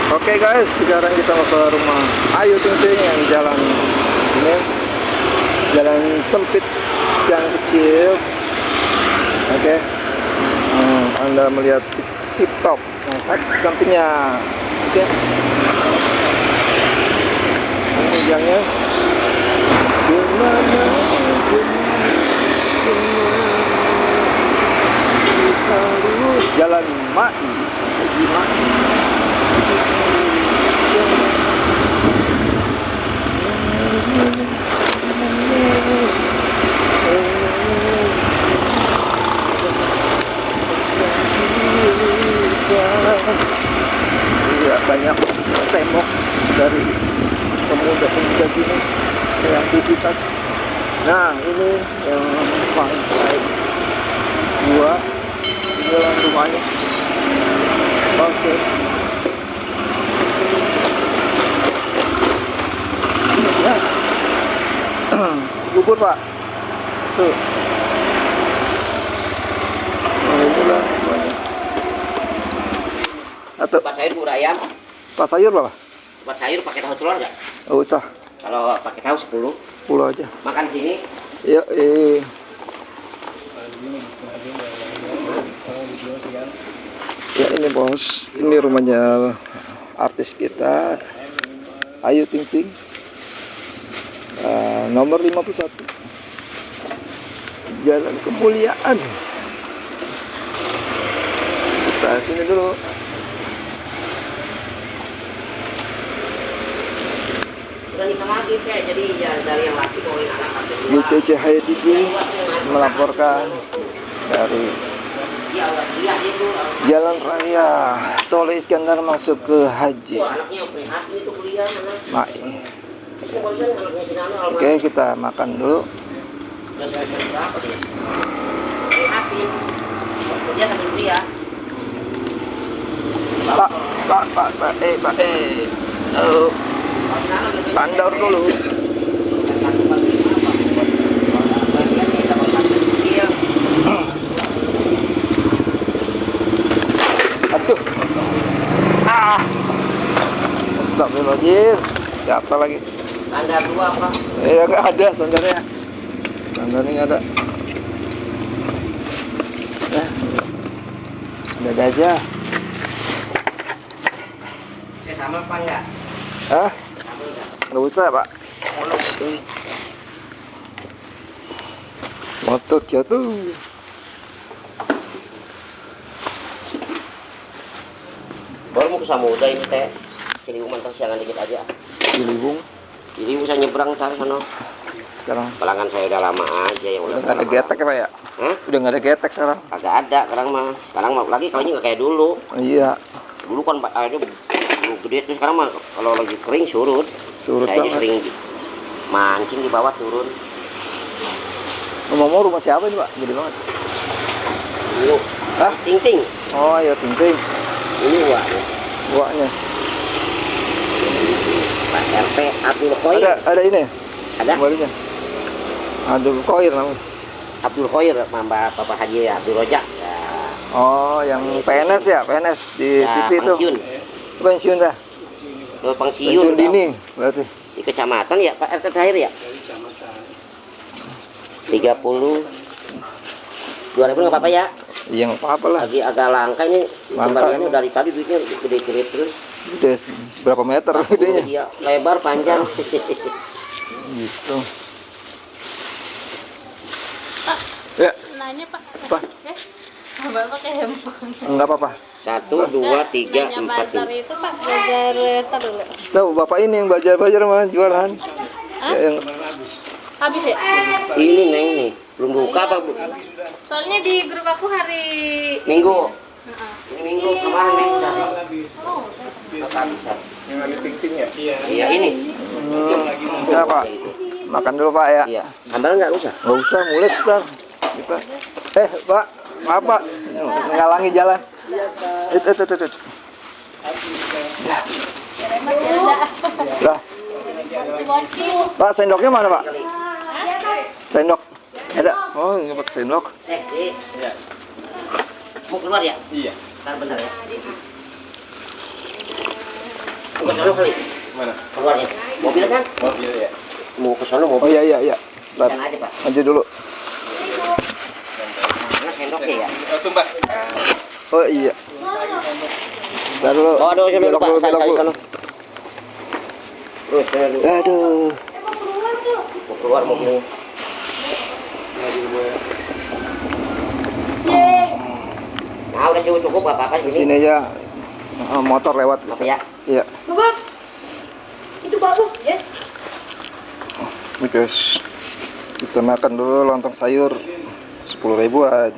Oke guys, sekarang kita mau ke rumah Ayu Ting Ting yang jalan ini, jalan sempit yang kecil. Oke, Anda melihat tip top, nah, sampingnya. Oke, ini jangnya. Jalan Mai, Haji Mai. Ya, banyak tembok dari pemuda-pemuda sini yang aktivitas. Nah, ini yang pantai gua, ini jalan rumahnya. Oke. Ya. Bubur Pak. Tuh. Oh, inilah rumahnya. Atau Buat sayur bubur ayam. Pak sayur berapa? Buat sayur pakai tahu telur nggak? Oh, usah. Kalau pakai tahu 10. 10 aja. Makan di sini. Iya, Ya ini bos, ini rumahnya artis kita Ayu Ting Ting, nomor 51 Jalan Kemuliaan. Kita sini dulu. Udah nikah lagi kayak jadi ya, dari yang laki bawain anak sampai dua. BCC Hayat TV melaporkan dari Jalan Raya Tol Iskandar masuk ke Haji Anaknya prihatin itu kuliah mana? Mai. Itu barusan anaknya si Nano almarhum. Oke, kita makan dulu. Udah semester berapa dia? Prihatin. Kuliah sambil kuliah. Pak. Oh, standar dulu. Aduh. Astagfirullahaladzim. Siapa lagi? Standar 2 apa? Nggak ada standarnya. Standarnya nggak ada. Ada aja. Sama apa enggak? Hah? Sama enggak? Nggak usah Pak. Motor jatuh. Baru mau ke Samudra ini teh. Ciliwung mantas siangan dikit aja. Ciliwung. Ciliwung saya nyebrang cari sana. Sekarang Pelanggan saya udah lama aja yang udah nggak ada getek ya Pak ya? Hah? Udah nggak ada getek sekarang. Kagak ada sekarang mah lagi kayaknya nggak kayak dulu. Iya. Dulu kan airnya gede tuh, sekarang mah kalau lagi kering surut. Surut Saya banget. sering mancing di bawah turun. Ngomong-ngomong rumah siapa ini Pak? Gede banget. Dulu. Hah? Ting Ting. Oh ya Ting Ting. Ini gua. Buahnya. Pak RT Abdul Khoir. Ada ini. Ada. Kembalinya. Abdul Khoir namanya. Abdul Khoir, Mbak Bapak Haji Abdul Rojak. Ya. Oh, yang PNS ya, PNS di Ya, TV itu. pensiun. Pensiun dah. Pensiun. Pensiun dini berarti. Di kecamatan ya Pak RT terakhir ya? 30 2000 nggak apa-apa ya? Iya nggak apa-apa lah. Lagi agak langka ini. Mantap. Kembaliannya dari tadi duitnya gede-gede terus. Gede berapa meter gedenya? Dia lebar panjang. Gitu. Pak, Ya, nanya Pak. Apa? Bapak pakai handphone. enggak apa-apa. 1, 2, 3, Nanya 4. bazar itu Pak, bazar tar dulu. Tahu bapak ini yang bajar-bajar mah jualan. Hah? Ya, yang Habis ya? Ini Neng nih, belum buka apa Bu? Soalnya di grup aku hari Minggu. Heeh. Ini Minggu kemarin Neng udah. Oh, Apa bisa? yang ada ting-ting ya? Iya ini. Ya Pak, makan dulu Pak ya. Iya. Sambal nggak usah. Nggak usah, mules ntar. Kita. Pak, maaf Pak, ngalangi jalan. Itu. Lah, Pak, sendoknya mana Pak? Sendok. Ada. Oh, ini pakai sendok. Mau keluar ya? Iya. Ntar bentar ya. Ke sana kali. Mana? Keluarnya. Mobil kan? Mobil ya. Mau ke sana Oh mobil. iya iya iya. Di sana aja, Pak. Maju dulu. Mana sendoknya ya? Tumpah. Oh iya. Ntar dulu. Oh, aduh, sana Belok Pak. dulu, Saya belok di dulu. sana. Terus sana dulu. Aduh. Mau keluar mobilnya. Nah, udah cukup apa-apa Di sini. sini aja motor lewat. Apa ya? Iya. Bang, itu baru ya. Oke guys. Kita makan dulu lontong sayur 10 ribuan.